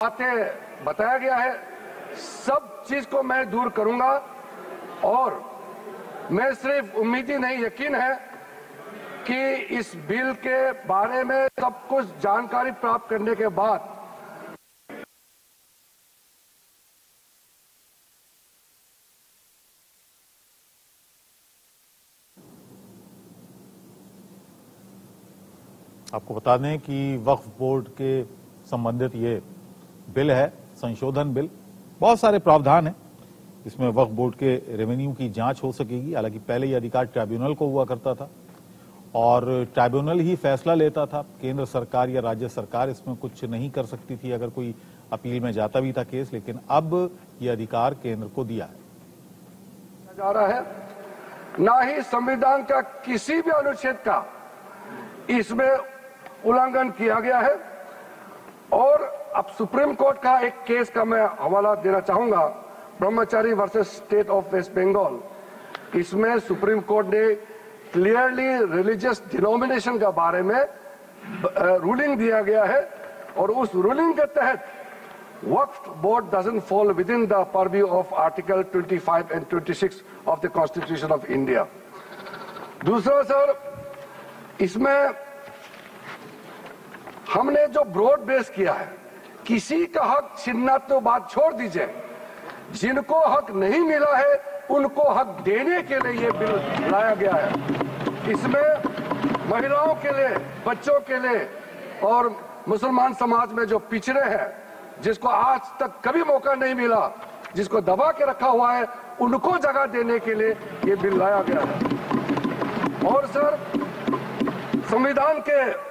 बातें बताया गया है, सब चीज को मैं दूर करूंगा और मैं सिर्फ उम्मीद ही नहीं, यकीन है कि इस बिल के बारे में सब कुछ जानकारी प्राप्त करने के बाद आपको बता दें कि वक्फ बोर्ड के संबंधित ये बिल है, संशोधन बिल। बहुत सारे प्रावधान हैं इसमें। वक्फ बोर्ड के रेवेन्यू की जांच हो सकेगी। हालांकि पहले ये अधिकार ट्राइब्यूनल को हुआ करता था और ट्राइब्यूनल ही फैसला लेता था। केंद्र सरकार या राज्य सरकार इसमें कुछ नहीं कर सकती थी अगर कोई अपील में जाता भी था केस। लेकिन अब ये अधिकार केंद्र को दिया है जा रहा है। ना ही संविधान का किसी भी अनुच्छेद का इसमें उल्लंघन किया गया है। और अब सुप्रीम कोर्ट का एक केस का मैं हवाला देना चाहूंगा, Brahmachari versus state of West Bengal. इसमें सुप्रीम कोर्ट ने क्लियरली रिलीजियस डिनोमिनेशन के बारे में रूलिंग दिया गया है और उस रूलिंग के तहत Waqf board doesn't fall within the purview of article 25 and 26 of the constitution of India. दूसरा सर, इसमें हमने जो ब्रॉड बेस किया है, किसी का हक छीनना तो बात छोड़ दीजिए, जिनको हक नहीं मिला है उनको हक देने के लिए ये बिल लाया गया है। इसमें महिलाओं के लिए, बच्चों के लिए और मुसलमान समाज में जो पिछड़े हैं, जिसको आज तक कभी मौका नहीं मिला, जिसको दबा के रखा हुआ है, उनको जगह देने के लिए ये बिल लाया गया है। और सर, संविधान के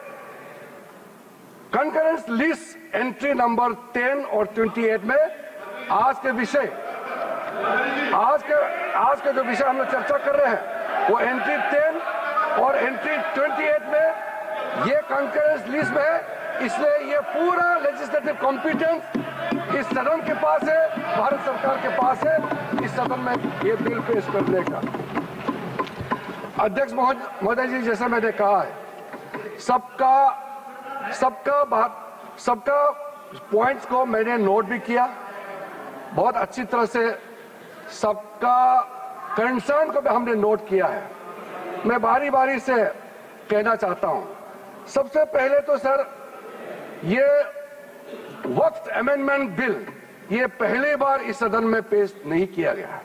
कंकरेंस लिस्ट एंट्री नंबर 10 और 28 में आज के जो विषय हम लोग चर्चा कर रहे हैं वो एंट्री 10 और एंट्री 28 में ये कंकरेंस लिस्ट में है। इसलिए ये पूरा लेजिस्लेटिव कॉम्पिटेंस इस सदन के पास है, भारत सरकार के पास है इस सदन में ये बिल पेश करने का। अध्यक्ष महोदय जी, जैसा मैंने कहा है, सबका पॉइंट्स को मैंने नोट भी किया बहुत अच्छी तरह से। सबका कंसर्न को भी हमने नोट किया है। मैं बारी बारी से कहना चाहता हूं। सबसे पहले तो सर, ये वक्फ अमेंडमेंट बिल ये पहली बार इस सदन में पेश नहीं किया गया है।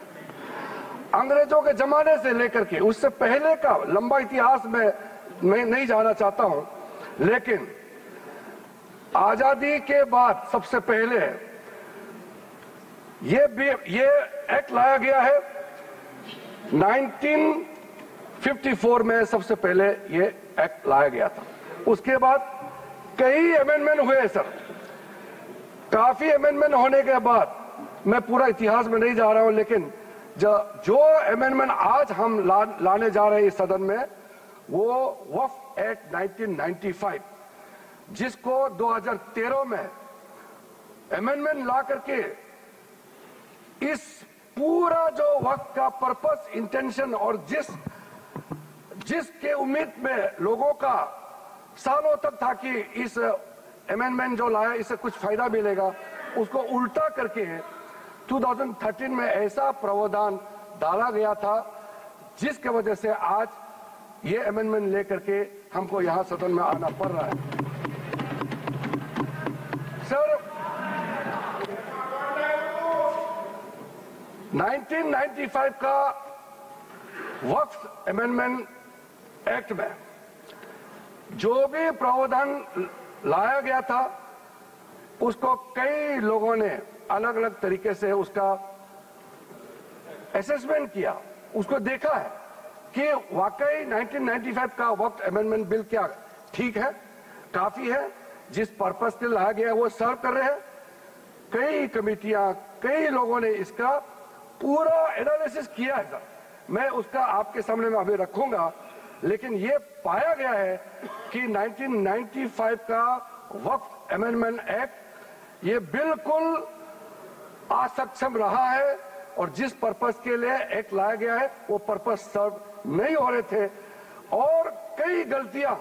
अंग्रेजों के जमाने से लेकर के उससे पहले का लंबा इतिहास में मैं नहीं जाना चाहता हूं, लेकिन आजादी के बाद सबसे पहले ये एक्ट लाया गया है। 1954 में सबसे पहले ये एक्ट लाया गया था। उसके बाद कई अमेंडमेंट हुए सर। काफी अमेंडमेंट होने के बाद, मैं पूरा इतिहास में नहीं जा रहा हूं, लेकिन जो अमेंडमेंट आज हम लाने जा रहे हैं इस सदन में, वो वक्फ एक्ट 1995, जिसको 2013 में अमेंडमेंट ला करके इस पूरा जो वक्त का पर्पस, इंटेंशन और जिसके उम्मीद में लोगों का सालों तक था कि इस अमेंडमेंट जो लाया इससे कुछ फायदा मिलेगा, उसको उल्टा करके 2013 में ऐसा प्रावधान डाला गया था जिसके वजह से आज ये अमेंडमेंट लेकर के हमको यहां सदन में आना पड़ रहा है। सर, 1995 का वक्फ अमेंडमेंट एक्ट में जो भी प्रावधान लाया गया था, उसको कई लोगों ने अलग अलग तरीके से उसका असेसमेंट किया, उसको देखा है कि वाकई 1995 का वक्फ अमेंडमेंट बिल क्या ठीक है, काफी है, जिस पर्पस के लाया गया वो सर्व कर रहे हैं। कई कमेटियां, कई लोगों ने इसका पूरा एनालिसिस किया है सर। मैं उसका आपके सामने में अभी रखूंगा, लेकिन ये पाया गया है कि 1995 का वक्फ अमेंडमेंट एक्ट ये बिल्कुल असक्षम रहा है और जिस पर्पस के लिए एक्ट लाया गया है वो पर्पस सर्व नहीं हो रहे थे और कई गलतियां,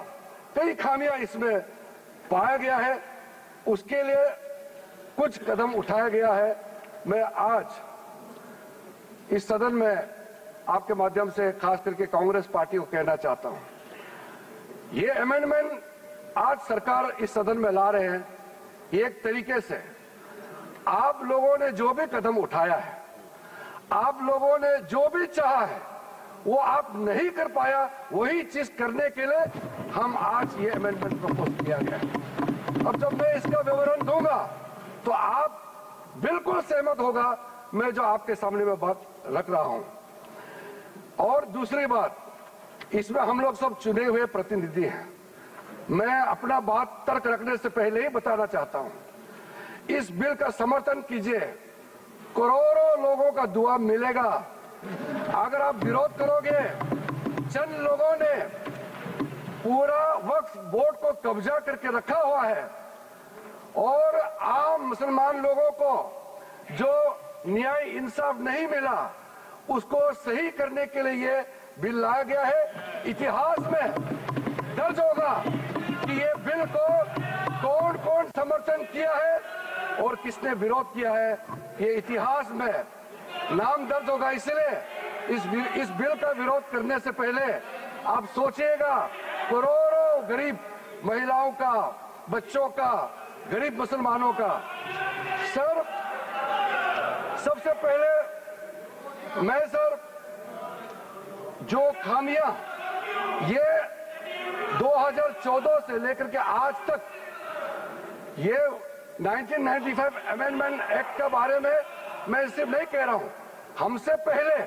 कई खामियां इसमें पाया गया है। उसके लिए कुछ कदम उठाया गया है। मैं आज इस सदन में आपके माध्यम से खास करके कांग्रेस पार्टी को कहना चाहता हूं, ये अमेंडमेंट आज सरकार इस सदन में ला रहे हैं, एक तरीके से आप लोगों ने जो भी कदम उठाया है, आप लोगों ने जो भी चाहा है, वो आप नहीं कर पाया, वही चीज करने के लिए हम आज ये अमेंडमेंट प्रपोज किया गया है। अब जब मैं इसका विवरण दूंगा तो आप बिल्कुल सहमत होगा मैं जो आपके सामने में बात रख रहा हूं। और दूसरी बात, इसमें हम लोग सब चुने हुए प्रतिनिधि हैं। मैं अपना बात तर्क रखने से पहले ही बताना चाहता हूं, इस बिल का समर्थन कीजिए, करोड़ों लोगों का दुआ मिलेगा। अगर आप विरोध करोगे, चंद लोगों ने पूरा वक्फ बोर्ड को कब्जा करके रखा हुआ है और आम मुसलमान लोगों को जो न्याय इंसाफ नहीं मिला उसको सही करने के लिए ये बिल लाया गया है। इतिहास में दर्ज होगा कि ये बिल को कौन कौन समर्थन किया है और किसने विरोध किया है, ये इतिहास में नाम दर्ज होगा। इसलिए इस बिल का विरोध करने से पहले आप सोचिएगा, करोड़ों गरीब महिलाओं का, बच्चों का, गरीब मुसलमानों का। सर, सबसे पहले मैं सर जो खामियां ये 2014 से लेकर के आज तक ये 1995 अमेंडमेंट एक्ट के बारे में मैं सिर्फ नहीं कह रहा हूं, हमसे पहले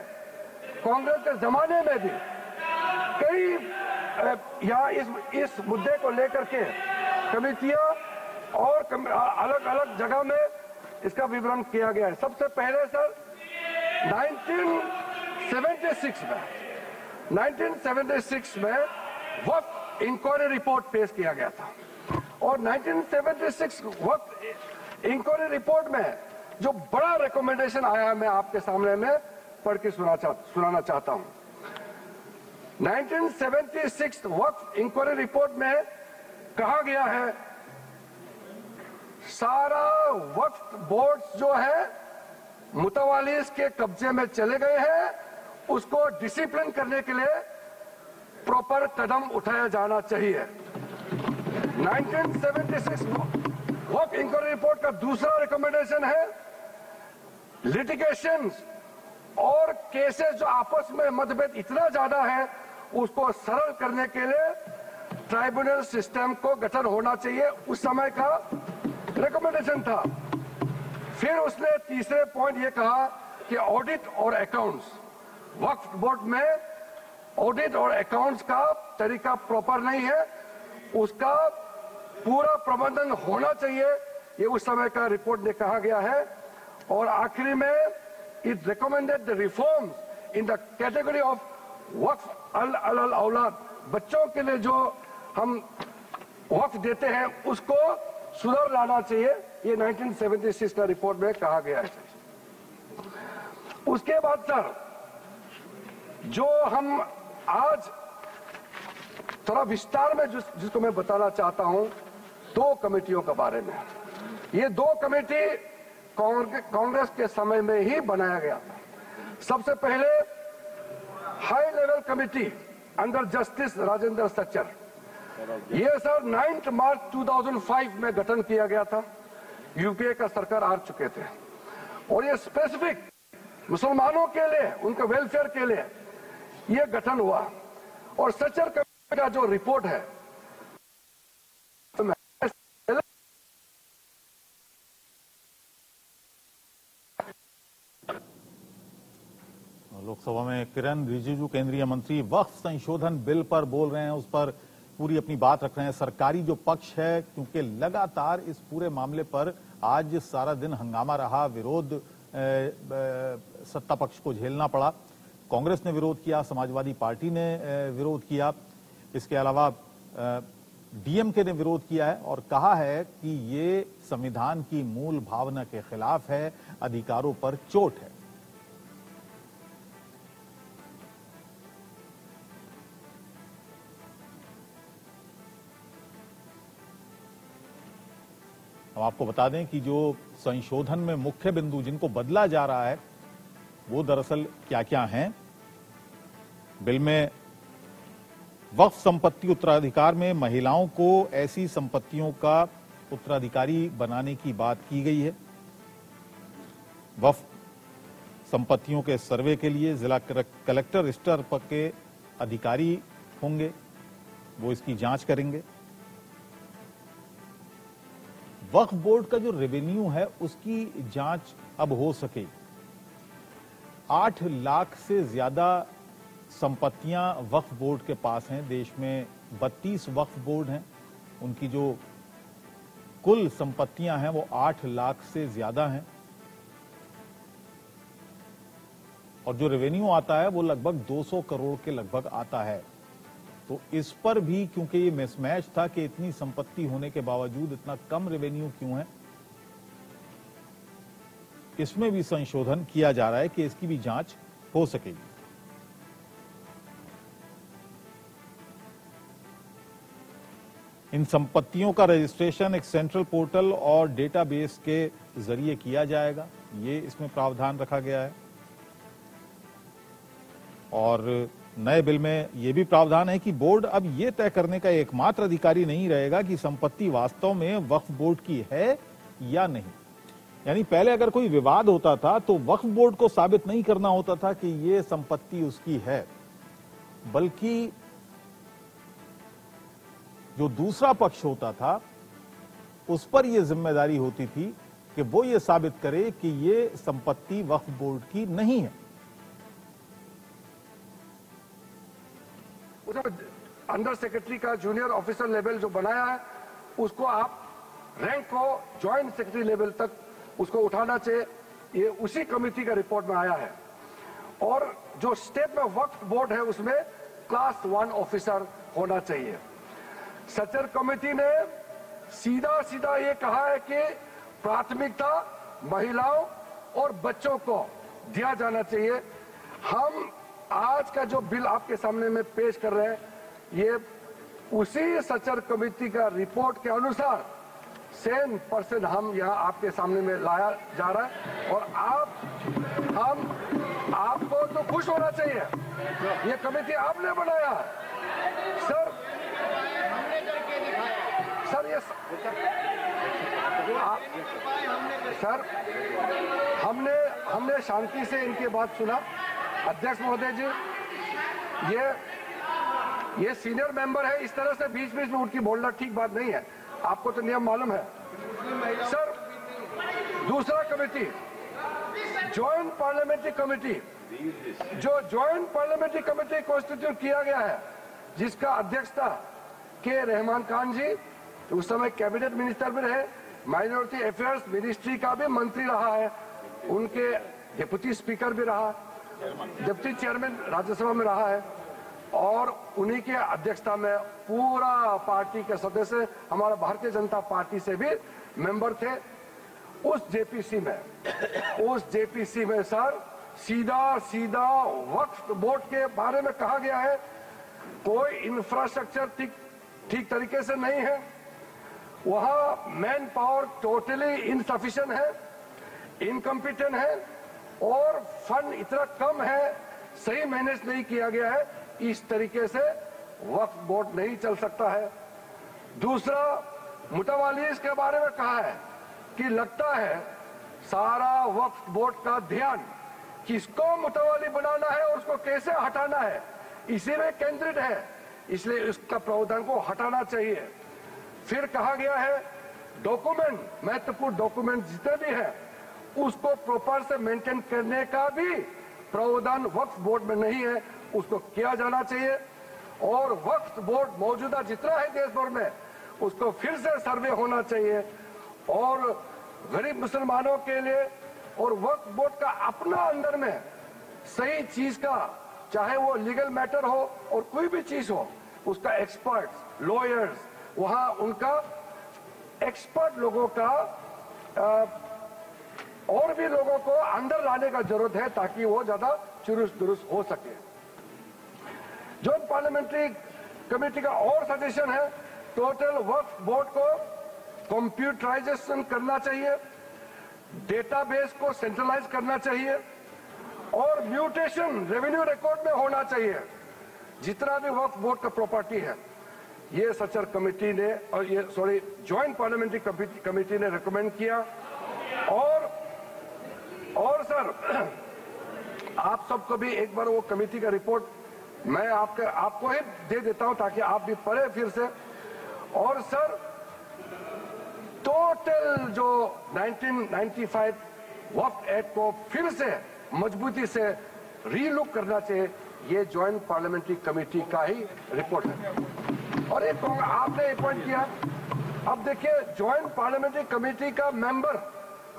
कांग्रेस के जमाने में भी कई यहाँ इस मुद्दे को लेकर के कमेटियां और अलग अलग जगह में इसका विवरण किया गया है। सबसे पहले सर 1976 में वक्फ इंक्वायरी रिपोर्ट पेश किया गया था और 1976 वक्फ इंक्वायरी रिपोर्ट में जो बड़ा रिकमेंडेशन आया है मैं आपके सामने में पढ़ के सुनाना चाहता हूं। 1976 वक्फ इंक्वायरी रिपोर्ट में कहा गया है, सारा वक्फ बोर्ड जो है मुतवालिस के कब्जे में चले गए हैं, उसको डिसिप्लिन करने के लिए प्रॉपर कदम उठाया जाना चाहिए। 1976 वक्फ इंक्वायरी रिपोर्ट का दूसरा रिकमेंडेशन है, लिटिगेशंस और केसेस जो आपस में मतभेद इतना ज्यादा है उसको सरल करने के लिए ट्राइब्यूनल सिस्टम को गठन होना चाहिए, उस समय का रिकमेंडेशन था। फिर उसने तीसरे पॉइंट ये कहा कि ऑडिट और अकाउंट्स, वक्फ बोर्ड में ऑडिट और अकाउंट्स का तरीका प्रॉपर नहीं है, उसका पूरा प्रबंधन होना चाहिए, ये उस समय का रिपोर्ट में कहा गया है। और आखिरी में it recommended the reforms in the category of Waqf al aulad, बच्चों के लिए जो हम वक्फ देते हैं उसको सुधार लाना चाहिए, ये 1976 का रिपोर्ट में कहा गया है। उसके बाद सर जो हम आज थोड़ा विस्तार में जिसको मैं बताना चाहता हूं, दो कमेटियों के बारे में। ये दो कमेटी कांग्रेस के समय में ही बनाया गया था। सबसे पहले high level committee under justice Rajendra Sachar, ये सर 9 मार्च 2005 में गठन किया गया था, यूपीए का सरकार आ चुके थे और ये स्पेसिफिक मुसलमानों के लिए, उनके वेलफेयर के लिए ये गठन हुआ। और सच्चर कमेटी का जो रिपोर्ट है लोकसभा में किरण रिजिजू केंद्रीय मंत्री वक्फ संशोधन बिल पर बोल रहे हैं, उस पर पूरी अपनी बात रख रहे हैं। सरकारी जो पक्ष है, क्योंकि लगातार इस पूरे मामले पर आज सारा दिन हंगामा रहा, विरोध सत्ता पक्ष को झेलना पड़ा। कांग्रेस ने विरोध किया, समाजवादी पार्टी ने विरोध किया, इसके अलावा डीएमके ने विरोध किया है और कहा है कि ये संविधान की मूल भावना के खिलाफ है, अधिकारों पर चोट है। हम आपको बता दें कि जो संशोधन में मुख्य बिंदु जिनको बदला जा रहा है वो दरअसल क्या क्या हैं। बिल में वक्फ संपत्ति उत्तराधिकार में महिलाओं को ऐसी संपत्तियों का उत्तराधिकारी बनाने की बात की गई है। वक्फ संपत्तियों के सर्वे के लिए जिला कलेक्टर स्तर पर के अधिकारी होंगे, वो इसकी जांच करेंगे। वक्फ बोर्ड का जो रेवेन्यू है उसकी जांच अब हो सके। 8 लाख से ज्यादा संपत्तियां वक्फ बोर्ड के पास हैं। देश में 32 वक्फ बोर्ड हैं, उनकी जो कुल संपत्तियां हैं वो 8 लाख से ज्यादा हैं और जो रेवेन्यू आता है वो लगभग 200 करोड़ के लगभग आता है। तो इस पर भी क्योंकि ये मिसमैच था कि इतनी संपत्ति होने के बावजूद इतना कम रेवेन्यू क्यों है, इसमें भी संशोधन किया जा रहा है कि इसकी भी जांच हो सकेगी। इन संपत्तियों का रजिस्ट्रेशन एक सेंट्रल पोर्टल और डेटाबेस के जरिए किया जाएगा, ये इसमें प्रावधान रखा गया है। और नए बिल में यह भी प्रावधान है कि बोर्ड अब यह तय करने का एकमात्र अधिकारी नहीं रहेगा कि संपत्ति वास्तव में वक्फ बोर्ड की है या नहीं। यानी पहले अगर कोई विवाद होता था तो वक्फ बोर्ड को साबित नहीं करना होता था कि यह संपत्ति उसकी है, बल्कि जो दूसरा पक्ष होता था उस पर यह जिम्मेदारी होती थी कि वो ये साबित करे कि ये संपत्ति वक्फ बोर्ड की नहीं है। अंडर सेक्रेटरी का जूनियर ऑफिसर लेवल जो बनाया है उसको आप रैंक को ज्वाइंट सेक्रेटरी लेवल तक उसको उठाना चाहिए, ये उसी कमेटी का रिपोर्ट में आया है। और जो स्टेट में वक्फ बोर्ड है उसमें क्लास 1 ऑफिसर होना चाहिए। सचर कमेटी ने सीधा सीधा ये कहा है कि प्राथमिकता महिलाओं और बच्चों को दिया जाना चाहिए। हम आज का जो बिल आपके सामने में पेश कर रहे हैं ये उसी सचर कमेटी का रिपोर्ट के अनुसार 100% हम यहाँ आपके सामने में लाया जा रहा है। और आपको तो खुश होना चाहिए, ये कमेटी आपने बनाया सर। ये सर हमने शांति से इनकी बात सुना। अध्यक्ष महोदय जी, ये सीनियर मेंबर है, इस तरह से बीच बीच में उनकी बोलना ठीक बात नहीं है, आपको तो नियम मालूम है सर। दूसरा कमेटी ज्वाइंट पार्लियामेंट्री कमेटी, जो ज्वाइंट पार्लियामेंट्री कमेटी कॉन्स्टिट्यूट किया गया है जिसका अध्यक्षता के रहमान खान जी उस समय कैबिनेट मिनिस्टर भी रहे, माइनॉरिटी अफेयर्स मिनिस्ट्री का भी मंत्री रहा है, उनके डिप्टी स्पीकर भी रहा, डिप्टी चेयरमैन राज्यसभा में रहा है और उन्हीं के अध्यक्षता में पूरा पार्टी के सदस्य हमारा भारतीय जनता पार्टी से भी मेंबर थे। उस जेपीसी में सर सीधा वक्फ बोर्ड के बारे में कहा गया है कोई इंफ्रास्ट्रक्चर ठीक तरीके से नहीं है, वहां मैन पावर टोटली इनसफिशिएंट है, इनकम्पिटेंट है और फंड इतना कम है, सही मैनेज नहीं किया गया है। इस तरीके से वक्फ बोर्ड नहीं चल सकता है। दूसरा, मुतवालीस के बारे में कहा है कि लगता है सारा वक्फ बोर्ड का ध्यान किसको मुतवाली बनाना है और उसको कैसे हटाना है इसी में केंद्रित है, इसलिए इसका प्रावधान को हटाना चाहिए। फिर कहा गया है डॉक्यूमेंट, महत्वपूर्ण डॉक्यूमेंट जितने भी है उसको प्रॉपर से मेंटेन करने का भी प्रावधान वक्फ बोर्ड में नहीं है, उसको किया जाना चाहिए। और वक्फ बोर्ड मौजूदा जितना है देश भर में उसको फिर से सर्वे होना चाहिए और गरीब मुसलमानों के लिए और वक्फ बोर्ड का अपना अंदर में सही चीज का, चाहे वो लीगल मैटर हो और कोई भी चीज हो, उसका एक्सपर्ट्स, लॉयर्स, वहां उनका एक्सपर्ट लोगों का और भी लोगों को अंदर लाने का जरूरत है ताकि वो ज्यादा चुरुस्त दुरुस्त हो सके। जॉइंट पार्लियामेंट्री कमेटी का और सजेशन है टोटल वक्फ बोर्ड को कंप्यूटराइजेशन करना चाहिए, डेटाबेस को सेंट्रलाइज करना चाहिए और म्यूटेशन रेवेन्यू रिकॉर्ड में होना चाहिए। जितना भी वक्फ बोर्ड का प्रॉपर्टी है, ये सचर कमेटी ने और ये ज्वाइंट पार्लियामेंट्री कमेटी ने रिकमेंड किया। और सर आप सबको भी एक बार वो कमेटी का रिपोर्ट मैं आपको ही दे देता हूं ताकि आप भी पढ़े फिर से। और सर टोटल जो 1995 वक्फ एक्ट को फिर से मजबूती से रीलुक करना चाहिए, ये ज्वाइंट पार्लियामेंट्री कमेटी का ही रिपोर्ट है। और एक आपने अपॉइंट किया, अब देखिए ज्वाइंट पार्लियामेंट्री कमेटी का मेंबर,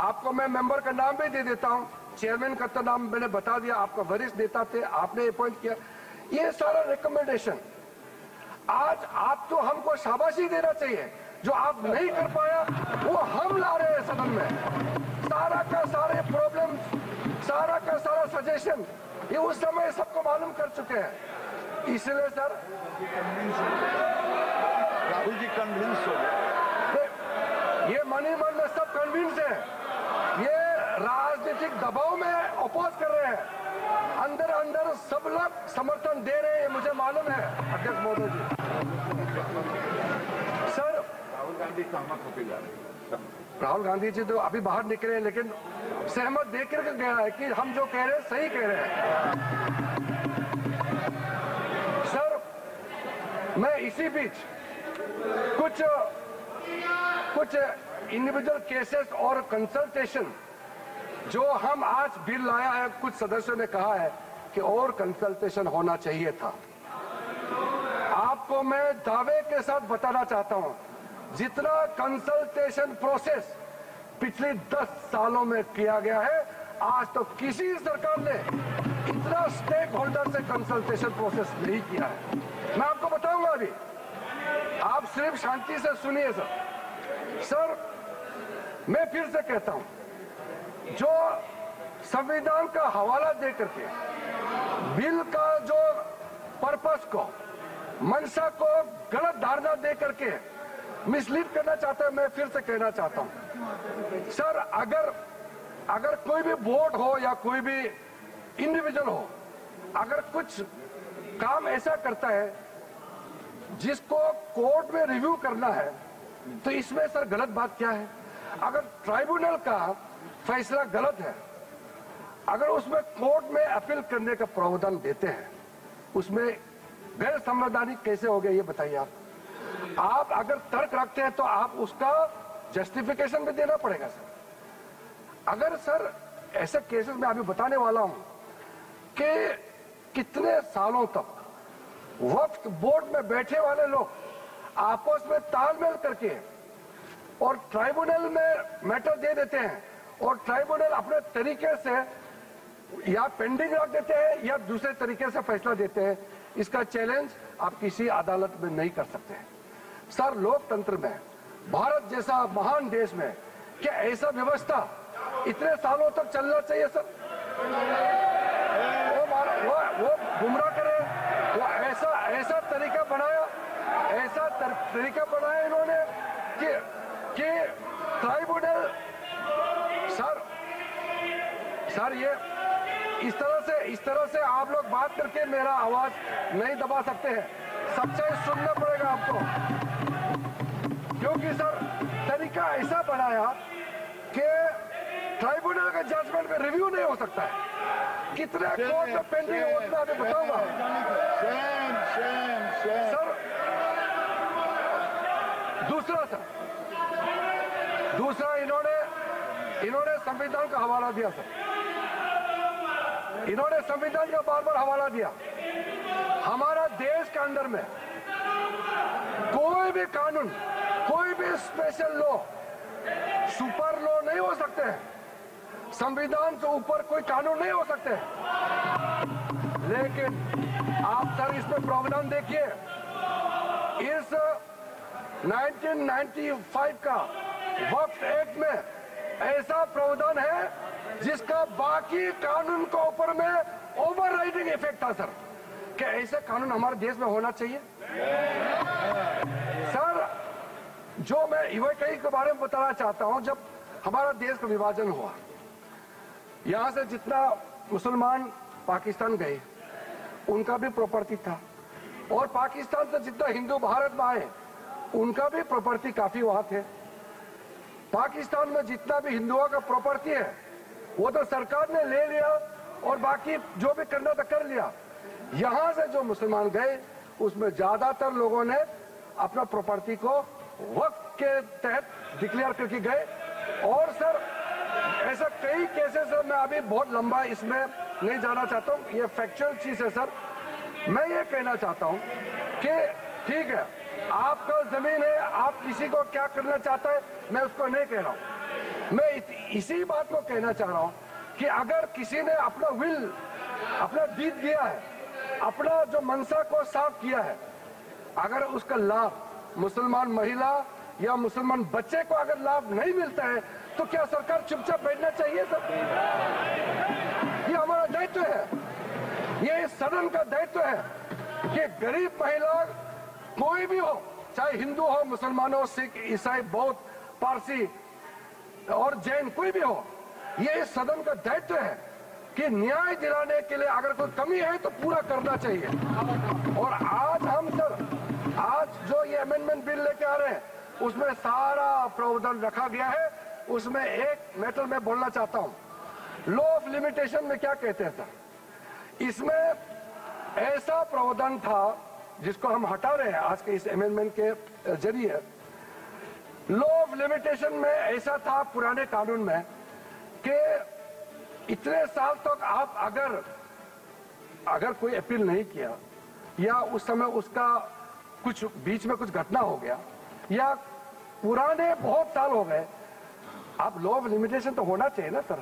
आपको मैं मेंबर का नाम भी दे देता हूं, चेयरमैन का तो नाम मैंने बता दिया, आपका वरिष्ठ नेता थे, आपने अपॉइंट किया। ये सारा रिकमेंडेशन आज आपको हमको शाबाशी देना चाहिए, जो आप नहीं कर पाया वो हम ला रहे हैं सदन में। सारा का सारे प्रॉब्लम, सारा का सारा सजेशन ये उस समय सबको मालूम कर चुके हैं। इसलिए सर राहुल जी कन्विंस हो गए, ये मनी मन में सब कन्विंस है, ये राजनीतिक दबाव में अपोज कर रहे हैं, अंदर अंदर सब लोग समर्थन दे रहे हैं, मुझे मालूम है अध्यक्ष महोदय जी। सर राहुल गांधी कहाँ खपे जा रहे हैं? राहुल गांधी जी तो अभी बाहर निकले हैं, लेकिन सहमत देकर के गया है कि हम जो कह रहे हैं सही कह रहे हैं। सर मैं इसी बीच कुछ इंडिविजुअल केसेस और कंसल्टेशन जो हम आज बिल लाया है, कुछ सदस्यों ने कहा है कि और कंसल्टेशन होना चाहिए था। आपको मैं दावे के साथ बताना चाहता हूं, जितना कंसल्टेशन प्रोसेस पिछले 10 सालों में किया गया है, आज तो किसी सरकार ने इतना स्टेक होल्डर से कंसल्टेशन प्रोसेस नहीं किया है। मैं आपको बताऊंगा अभी, आप सिर्फ शांति से सुनिए सर। मैं फिर से कहता हूं, जो संविधान का हवाला दे करके बिल का जो पर्पस को, मंशा को गलत धारणा दे करके मिसलीड करना चाहता है, मैं फिर से कहना चाहता हूं सर, अगर कोई भी बोर्ड हो या कोई भी इंडिविजुअल हो, अगर कुछ काम ऐसा करता है जिसको कोर्ट में रिव्यू करना है, तो इसमें सर गलत बात क्या है? अगर ट्राइब्यूनल का फैसला गलत है, अगर उसमें कोर्ट में अपील करने का प्रावधान देते हैं, उसमें गैर संवैधानिक कैसे हो गया ये बताइए आप अगर तर्क रखते हैं तो आप उसका जस्टिफिकेशन भी देना पड़ेगा सर। अगर सर ऐसे केसेस में अभी बताने वाला हूं कि कितने सालों तक वक्फ बोर्ड में बैठे वाले लोग आपस में तालमेल करके और ट्राइब्यूनल में मैटर दे देते हैं, और ट्राइब्यूनल अपने तरीके से या पेंडिंग रख देते हैं या दूसरे तरीके से फैसला देते हैं। इसका चैलेंज आप किसी अदालत में नहीं कर सकते हैं सर। लोकतंत्र में, भारत जैसा महान देश में क्या ऐसा व्यवस्था इतने सालों तक चलना चाहिए सर? वो गुमराह करे, वो ऐसा तरीका बनाया इन्होंने कि ट्राइब्यूनल सर ये इस तरह से आप लोग बात करके मेरा आवाज नहीं दबा सकते हैं। सच्चाई सुनना पड़ेगा आपको, क्योंकि सर तरीका ऐसा बनाया कि ट्राइब्यूनल का जजमेंट में रिव्यू नहीं हो सकता है। कितने कोर्ट में पेंडिंग है उतना अभी बताऊंगा सर। दूसरा इन्होंने संविधान का हवाला दिया सर, इन्होंने संविधान का बार-बार हवाला दिया। हमारा देश के अंदर में कोई भी कानून, कोई भी स्पेशल लॉ सुपर लॉ नहीं हो सकते हैं, संविधान से ऊपर कोई कानून नहीं हो सकते। लेकिन आप सर इसमें प्रावधान देखिए, इस 1995 का वक्फ एक्ट में ऐसा प्रावधान है जिसका बाकी कानून के ऊपर में ओवरराइडिंग इफेक्ट था सर। क्या ऐसे कानून हमारे देश में होना चाहिए सर? जो मैं यूएई के बारे में बताना चाहता हूं, जब हमारा देश का विभाजन हुआ, यहां से जितना मुसलमान पाकिस्तान गए उनका भी प्रॉपर्टी था, और पाकिस्तान से जितना हिंदू भारत में आए उनका भी प्रॉपर्टी काफी वहां थे। पाकिस्तान में जितना भी हिंदुओं का प्रॉपर्टी है वो तो सरकार ने ले लिया, और बाकी जो भी करना था कर लिया। यहां से जो मुसलमान गए उसमें ज्यादातर लोगों ने अपना प्रॉपर्टी को वक्त के तहत डिक्लेयर करके गए। और सर ऐसा कई केसेस है, मैं अभी बहुत लंबा इसमें नहीं जाना चाहता हूं, ये फैक्चुअल चीज है सर। मैं ये कहना चाहता हूं कि ठीक है, आपका जमीन है, आप किसी को क्या करना चाहता है मैं उसको नहीं कह रहा हूं। मैं इसी बात को कहना चाह रहा हूं कि अगर किसी ने अपना विल, अपना डीड दिया है, अपना जो मनसा को साफ किया है, अगर उसका लाभ मुसलमान महिला या मुसलमान बच्चे को अगर लाभ नहीं मिलता है तो क्या सरकार चुपचाप बैठना चाहिए सर? ये हमारा दायित्व है, ये इस सदन का दायित्व है कि गरीब महिला कोई भी हो, चाहे हिंदू हो, मुसलमान हो, सिख, ईसाई, बौद्ध, पारसी और जैन, कोई भी हो, ये इस सदन का दायित्व है कि न्याय दिलाने के लिए अगर कोई कमी है तो पूरा करना चाहिए। और आज हम सर, आज जो ये अमेंडमेंट बिल लेके आ रहे हैं उसमें सारा प्रावधान रखा गया है। उसमें एक मैटर मैं बोलना चाहता हूं, लॉ ऑफ लिमिटेशन में क्या कहते हैं सर, इसमें ऐसा प्रावधान था जिसको हम हटा रहे हैं आज के इस अमेंडमेंट के जरिए। लॉ ऑफ लिमिटेशन में ऐसा था पुराने कानून में कि इतने साल तक आप अगर कोई अपील नहीं किया या उस समय उसका कुछ बीच में कुछ घटना हो गया या पुराने बहुत साल हो गए, आप लॉ ऑफ लिमिटेशन तो होना चाहिए ना सर,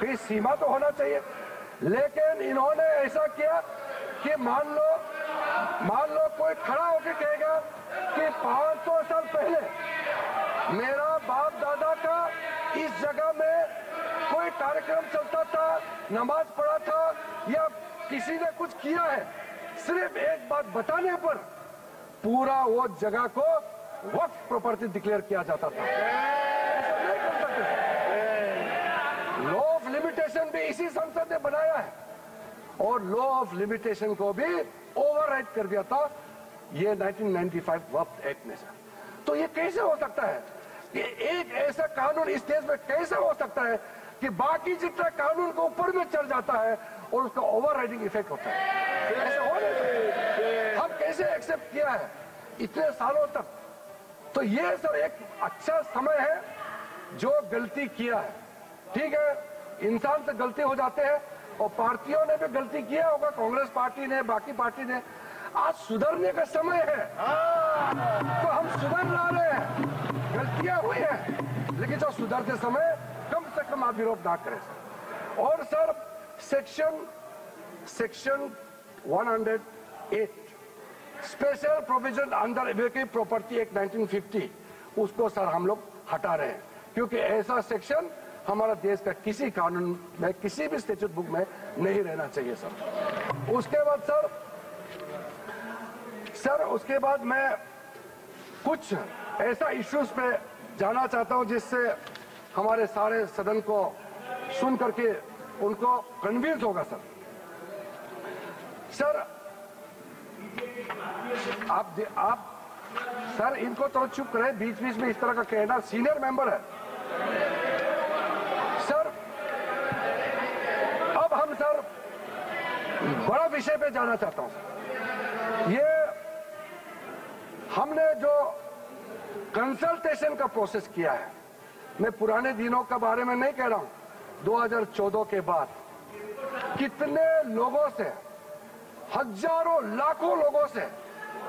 कोई सीमा तो होना चाहिए। लेकिन इन्होंने ऐसा किया कि मान लो कोई खड़ा होकर कहेगा कि 500 साल पहले मेरा बाप दादा का इस जगह में कोई कार्यक्रम चलता था, नमाज पढ़ा था या किसी ने कुछ किया है, सिर्फ एक बात बताने पर पूरा वो जगह को वक्फ प्रॉपर्टी डिक्लेयर किया जाता था। ऐसा नहीं कर सकते। लॉ ऑफ लिमिटेशन भी इसी संसद ने बनाया है और लॉ ऑफ लिमिटेशन को भी ओवरराइड कर दिया था ये 1995 वक्फ एक्ट में। तो ये कैसे हो सकता है कि एक ऐसा कानून इस देश में कैसे हो सकता है कि बाकी जितना कानून को ऊपर में चढ़ जाता है और उसका ओवरराइडिंग इफेक्ट होता है? ऐसा हो नहीं सकता। हम कैसे एक्सेप्ट किया है इतने सालों तक? तो ये सर एक अच्छा समय है जो गलती किया है। ठीक है, इंसान से गलती हो जाते हैं और पार्टियों ने भी गलती किया होगा, कांग्रेस पार्टी ने, बाकी पार्टी ने। आज सुधरने का समय है तो हम सुधर रहे हैं। गलतियां हुई हैं लेकिन जो सुधरते समय कम से कम आप विरोध ना करें। और sir section 108 special provision under agriculture property act 1950, उसको सर हम लोग हटा रहे हैं क्योंकि ऐसा सेक्शन हमारा देश का किसी कानून में, किसी भी स्टैट्यूट बुक में नहीं रहना चाहिए सर। उसके बाद उसके बाद मैं कुछ ऐसा इश्यूज पे जाना चाहता हूं जिससे हमारे सारे सदन को सुन करके उनको कन्विंस होगा सर। आप सर इनको तो चुप करें, बीच बीच में इस तरह का कहना, सीनियर मेंबर है सर। अब हम सर बड़ा विषय पे जाना चाहता हूं। ये हमने जो कंसल्टेशन का प्रोसेस किया है, मैं पुराने दिनों का बारे में नहीं कह रहा हूं, 2014 के बाद कितने लोगों से, हजारों लाखों लोगों से,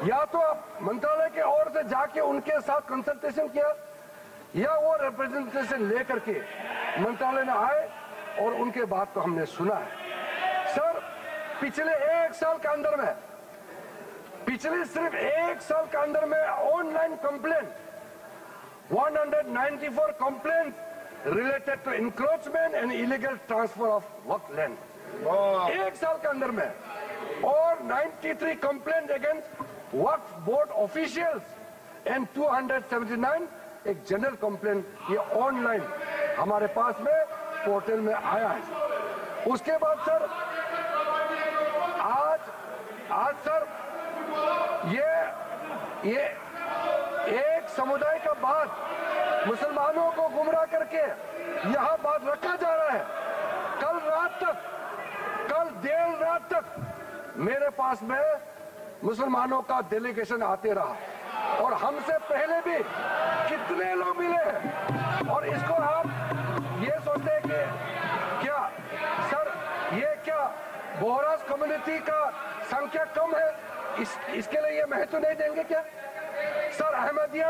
या तो आप मंत्रालय के ओर से जाके उनके साथ कंसल्टेशन किया या वो रिप्रेजेंटेशन लेकर के मंत्रालय में आए और उनके बात को हमने सुना है सर। पिछले एक साल के अंदर में, पिछले सिर्फ एक साल के अंदर में online complaint 194 complaint related to encroachment and illegal transfer of Waqf land एक साल के अंदर में, और 93 complaint against Waqf board officials and 279 एक जनरल कंप्लेंट ये ऑनलाइन हमारे पास में पोर्टल में आया है। उसके बाद सर आज सर ये एक समुदाय का बात मुसलमानों को गुमराह करके यहां बात रखा जा रहा है। कल देर रात तक मेरे पास में मुसलमानों का डेलीगेशन आते रहा और हमसे पहले भी कितने लोग मिले हैं। और इसको आप ये सोचते हैं कि क्या सर ये क्या बोहरास कम्युनिटी का संख्या कम है, इसके लिए ये महत्व नहीं देंगे क्या? सर अहमदिया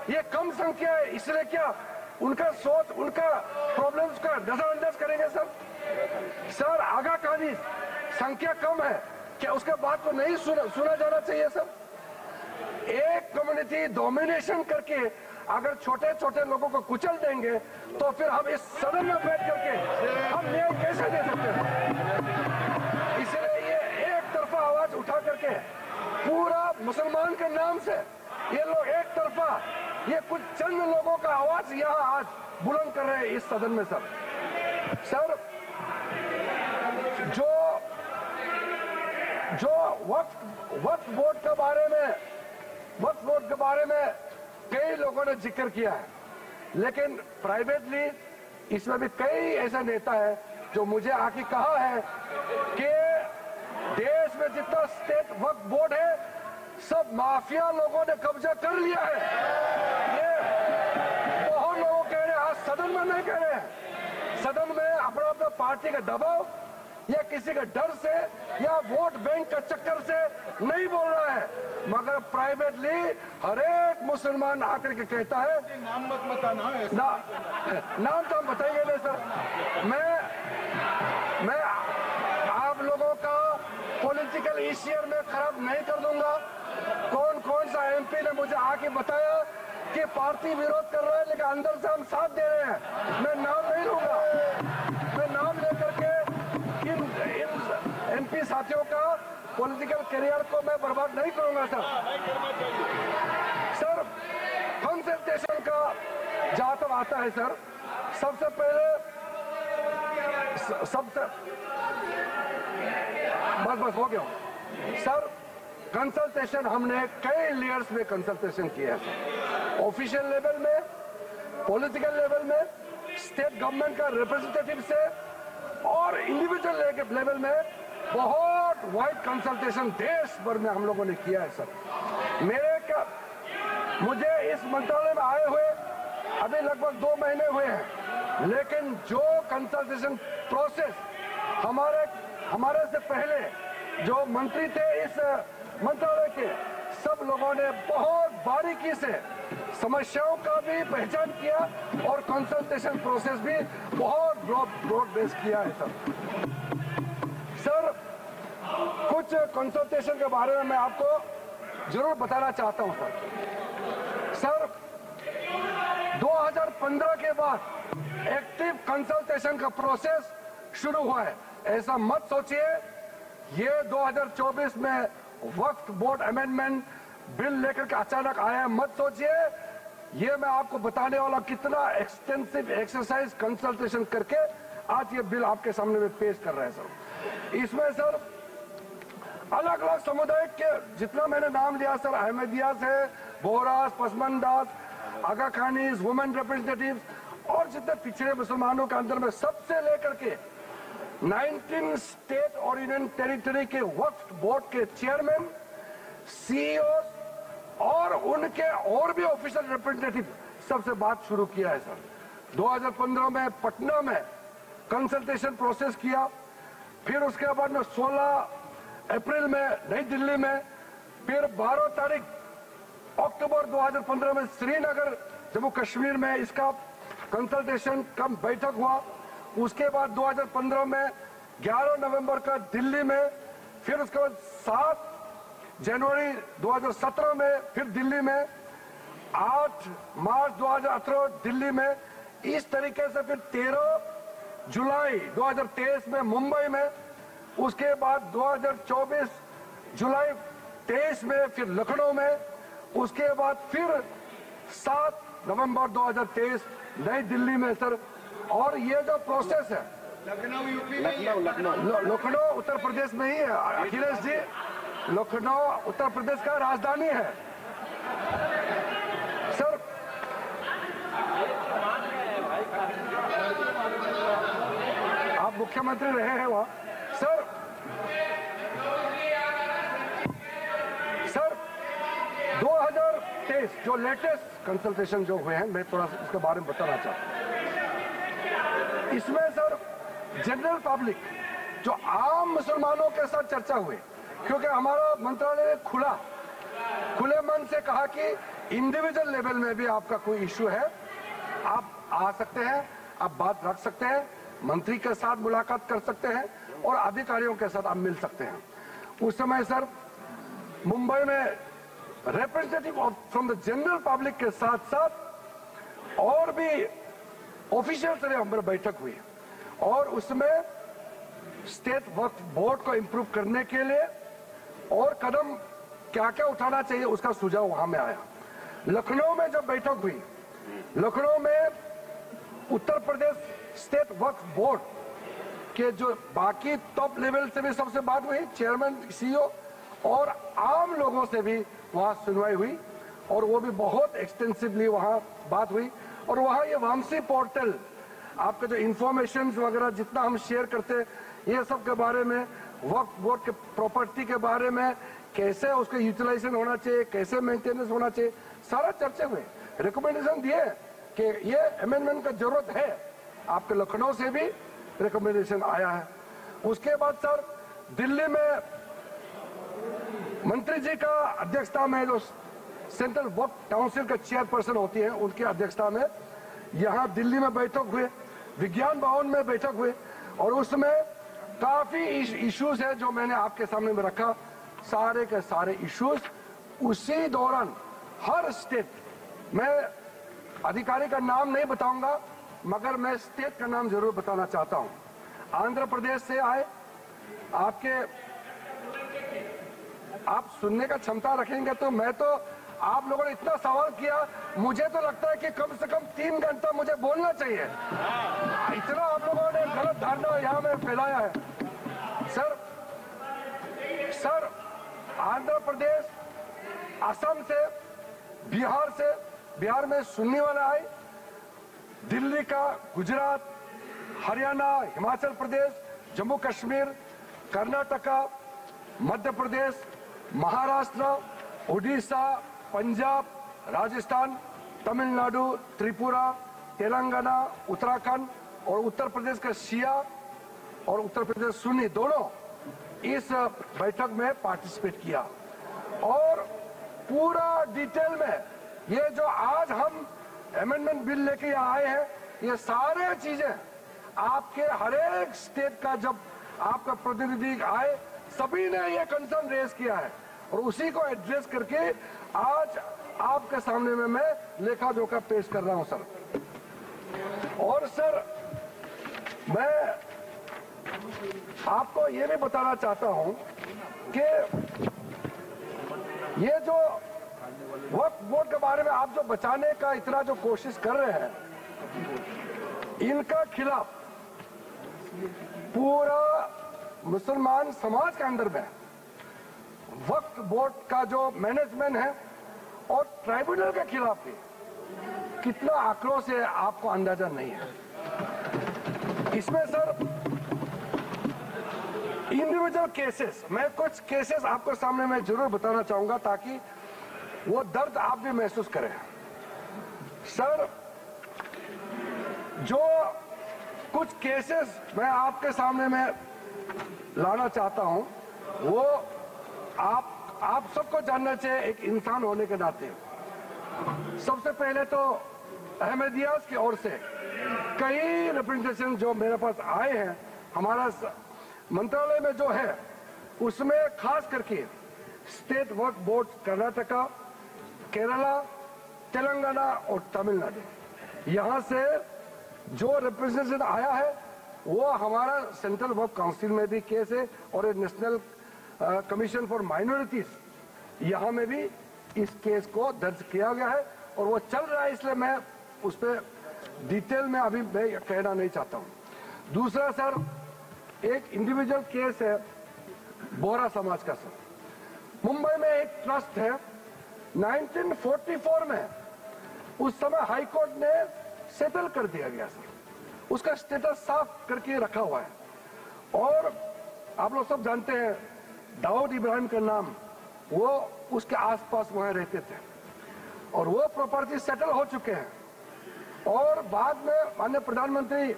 ये कम संख्या है इसलिए क्या उनका सोच उनका प्रॉब्लम्स का नजरअंदाज करेंगे? सर आगा खानी संख्या कम है क्या उसके बात को नहीं सुना जाना चाहिए? सर एक कम्युनिटी डोमिनेशन करके अगर छोटे छोटे लोगों को कुचल देंगे तो फिर हम इस सदन में बैठ करके हम न्याय कैसे दे सकते हैं? इसलिए ये एक तरफा आवाज उठा करके पूरा मुसलमान के नाम से ये लोग एक तरफा ये कुछ चंद लोगों का आवाज यहाँ आज बुलंद कर रहे हैं इस सदन में। सर जो वक्फ बोर्ड के बारे में कई लोगों ने जिक्र किया है, लेकिन प्राइवेटली इसमें भी कई ऐसा नेता है जो मुझे आके कहा है कि देश में जितना स्टेट वक्फ बोर्ड है सब माफिया लोगों ने कब्जा कर लिया है। ये बहुत लोग कह रहे हैं, आज सदन में नहीं कह रहे हैं। सदन में अपना पार्टी का दबाव या किसी के डर से या वोट बैंक का चक्कर से नहीं बोल रहा है, मगर प्राइवेटली हर एक मुसलमान आकर के कहता है नाम मत बताना है। नाम तो हम बताएंगे नहीं सर। मैं आप लोगों का पॉलिटिकल इश्यूर में खराब नहीं कर दूंगा। कौन सा एमपी ने मुझे आके बताया कि पार्टी विरोध कर रहा है लेकिन अंदर से हम साथ दे रहे हैं, मैं नाम नहीं लूंगा। मैं नाम लेकर के इन एमपी साथियों का पॉलिटिकल करियर को मैं बर्बाद नहीं करूंगा। सर कंसल्टेशन का जहां तक आता है सर, सबसे पहले बस हो गया सर। कंसल्टेशन हमने कई लेयर्स में कंसल्टेशन किया है, ऑफिशियल लेवल में, पॉलिटिकल लेवल में, स्टेट गवर्नमेंट का रिप्रेजेंटेटिव से और इंडिविजुअल लेवल में बहुत वाइड कंसल्टेशन देश भर में हम लोगों ने किया है सर। मुझे इस मंत्रालय में आए हुए अभी लगभग 2 महीने हुए हैं, लेकिन जो कंसल्टेशन प्रोसेस हमारे से पहले जो मंत्री थे इस मंत्रालय के, सब लोगों ने बहुत बारीकी से समस्याओं का भी पहचान किया और कंसल्टेशन प्रोसेस भी बहुत ब्रॉड बेस किया है सर। कुछ कंसल्टेशन के बारे में मैं आपको जरूर बताना चाहता हूं सर। 2015 के बाद एक्टिव कंसल्टेशन का प्रोसेस शुरू हुआ है। ऐसा मत सोचिए ये 2024 में वक्फ बोर्ड अमेंडमेंट बिल लेकर के अचानक आया है, मत सोचिए। ये मैं आपको बताने वाला कितना एक्सटेंसिव एक्सरसाइज कंसल्टेशन करके आज ये बिल आपके सामने में पेश कर रहे हैं सर। इसमें सर अलग अलग समुदाय के जितना मैंने नाम लिया सर, अहमदियास है, बोहरास, पसमंदास, आगा खानीज, वुमेन रिप्रेजेंटेटिव और जितने पिछड़े मुसलमानों के अंदर में सबसे लेकर के 19 स्टेट और यूनियन टेरिटरी के वक्फ बोर्ड के चेयरमैन, सीईओ और उनके और भी ऑफिशियल रिप्रेजेंटेटिव सबसे बात शुरू किया है सर। 2015 में पटना में कंसल्टेशन प्रोसेस किया, फिर उसके बाद में 16 अप्रैल में नई दिल्ली में, फिर 12 तारीख अक्टूबर 2015 में श्रीनगर जम्मू कश्मीर में इसका कंसल्टेशन का बैठक हुआ। उसके बाद 2015 में 11 नवंबर का दिल्ली में, फिर उसके बाद 7 जनवरी 2017 में फिर दिल्ली में, 8 मार्च 2018 दिल्ली में, इस तरीके से फिर 13 जुलाई 2023 में मुंबई में, उसके बाद 2024 जुलाई 23 में फिर लखनऊ में, उसके बाद फिर 7 नवंबर 2023 नई दिल्ली में सर। और ये जो प्रोसेस है लखनऊ यूपी लखनऊ लखनऊ उत्तर प्रदेश में ही है अखिलेश जी। लखनऊ उत्तर प्रदेश का राजधानी है सर। आप मुख्यमंत्री रहे हैं वहां सर। सर 2023 जो लेटेस्ट कंसल्टेशन जो हुए हैं, मैं थोड़ा सा इसके बारे में बताना चाहता हूं। इसमें सर जनरल पब्लिक जो आम मुसलमानों के साथ चर्चा हुई, क्योंकि हमारा मंत्रालय ने खुले मन से कहा कि इंडिविजुअल लेवल में भी आपका कोई इश्यू है, आप आ सकते हैं, आप बात रख सकते हैं, मंत्री के साथ मुलाकात कर सकते हैं और अधिकारियों के साथ आप मिल सकते हैं। उस समय सर मुंबई में representative from the general public के साथ साथ और भी ऑफिशियल से हमारी बैठक हुई और उसमें स्टेट वक्फ बोर्ड को इंप्रूव करने के लिए और कदम क्या क्या उठाना चाहिए उसका सुझाव वहां में आया। लखनऊ में जब बैठक हुई, लखनऊ में उत्तर प्रदेश स्टेट वक्फ बोर्ड के जो बाकी टॉप लेवल से भी सबसे बात हुई, चेयरमैन, सीईओ और आम लोगों से भी वहां सुनवाई हुई और वो भी बहुत एक्सटेंसिवली वहां बात हुई। और वहां ये वामसी पोर्टल, आपके जो इंफॉर्मेशन वगैरह जितना हम शेयर करते हैं, ये सब के बारे में, वक्फ बोर्ड के प्रॉपर्टी के बारे में, कैसे उसका यूटिलाइजेशन होना चाहिए, कैसे मेंटेनेंस होना चाहिए, सारा चर्चे हुए। रिकमेंडेशन दिए कि ये अमेंडमेंट का जरूरत है। आपके लखनऊ से भी रिकमेंडेशन आया है। उसके बाद सर दिल्ली में मंत्री जी का अध्यक्षता में जो सेंट्रल वक्फ काउंसिल का चेयरपर्सन होती है, उनकी अध्यक्षता में यहाँ दिल्ली में बैठक हुए, विज्ञान भवन में बैठक हुए और उसमें काफी इश्यूज है जो मैंने आपके सामने में रखा। सारे के सारे इश्यूज उसी दौरान हर स्टेट, मैं अधिकारी का नाम नहीं बताऊंगा मगर मैं स्टेट का नाम जरूर बताना चाहता हूं। आंध्र प्रदेश से आए, आप सुनने का क्षमता रखेंगे तो मैं तो, आप लोगों ने इतना सवाल किया, मुझे तो लगता है कि कम से कम 3 घंटा मुझे बोलना चाहिए। इतना आप लोगों ने गलत धारणा यहाँ में फैलाया है। सर आंध्र प्रदेश, असम से, बिहार में सुन्नी वाला आए, दिल्ली का, गुजरात, हरियाणा, हिमाचल प्रदेश, जम्मू कश्मीर, कर्नाटका, मध्य प्रदेश, महाराष्ट्र, उड़ीसा, पंजाब, राजस्थान, तमिलनाडु, त्रिपुरा, तेलंगाना, उत्तराखंड और उत्तर प्रदेश का शिया और उत्तर प्रदेश सुन्नी दोनों इस बैठक में पार्टिसिपेट किया। और पूरा डिटेल में ये जो आज हम अमेंडमेंट बिल लेके आए हैं, ये सारे चीजें आपके हर एक स्टेट का, जब आपका प्रतिनिधि आए सभी ने ये कंसर्न रेज किया है और उसी को एड्रेस करके आज आपके सामने में मैं लेखा जोखा पेश कर रहा हूं सर। और सर मैं आपको ये भी बताना चाहता हूं कि ये जो वक्फ बोर्ड के बारे में आप जो बचाने का इतना जो कोशिश कर रहे हैं, इनका खिलाफ पूरा मुसलमान समाज के अंदर में वक्फ बोर्ड का जो मैनेजमेंट है और ट्राइब्यूनल के खिलाफ भी कितना आक्रोश है आपको अंदाजा नहीं है। इसमें सर इंडिविजुअल केसेस, मैं कुछ केसेस आपको सामने में जरूर बताना चाहूंगा ताकि वो दर्द आप भी महसूस करें। सर जो कुछ केसेस मैं आपके सामने में लाना चाहता हूं, वो आप सबको जानना चाहिए एक इंसान होने के नाते। सबसे पहले तो अहमदियास की ओर से कई रिप्रेजेंटेशन जो मेरे पास आए हैं, हमारा मंत्रालय में जो है उसमें खास करके स्टेट वक्फ बोर्ड कर्नाटका, केरला, तेलंगाना और तमिलनाडु, यहां से जो रिप्रेजेंटेशन आया है वो हमारा सेंट्रल वक्फ काउंसिल में भी केस है और नेशनल कमीशन फॉर माइनॉरिटीज यहाँ में भी इस केस को दर्ज किया गया है और वो चल रहा है, इसलिए मैं उस पर डिटेल में अभी मैं कहना नहीं चाहता हूं। दूसरा सर, एक इंडिविजुअल केस है बोहरा समाज का सर। मुंबई में एक ट्रस्ट है, 1944 में उस समय हाई कोर्ट ने सेटल कर दिया गया सर, उसका स्टेटस साफ करके रखा हुआ है। और आप लोग सब जानते हैं दाऊद इब्राहिम का नाम, वो उसके आसपास वहां रहते थे और वो प्रॉपर्टी सेटल हो चुके हैं। और बाद में माननीय प्रधानमंत्री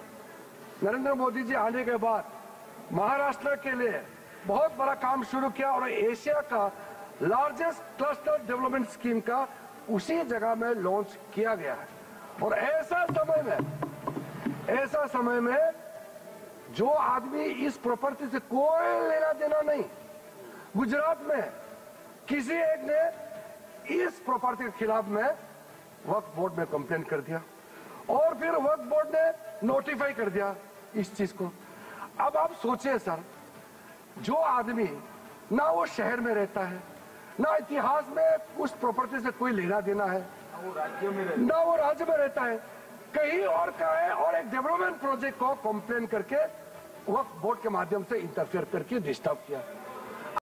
नरेंद्र मोदी जी आने के बाद महाराष्ट्र के लिए बहुत बड़ा काम शुरू किया और एशिया का लार्जेस्ट क्लस्टर डेवलपमेंट स्कीम का उसी जगह में लॉन्च किया गया है। और ऐसा समय में जो आदमी इस प्रॉपर्टी से कोई लेना देना नहीं, गुजरात में किसी एक ने इस प्रॉपर्टी के खिलाफ में वक्फ बोर्ड में कंप्लेंट कर दिया और फिर वक्फ बोर्ड ने नोटिफाई कर दिया इस चीज को। अब आप सोचिए सर, जो आदमी ना वो शहर में रहता है, ना इतिहास में उस प्रॉपर्टी से कोई लेना देना है, ना वो राज्य में रहता है, कहीं और का है, और एक डेवलपमेंट प्रोजेक्ट को कंप्लेन करके वक्फ बोर्ड के माध्यम से इंटरफेयर करके डिस्टर्ब किया।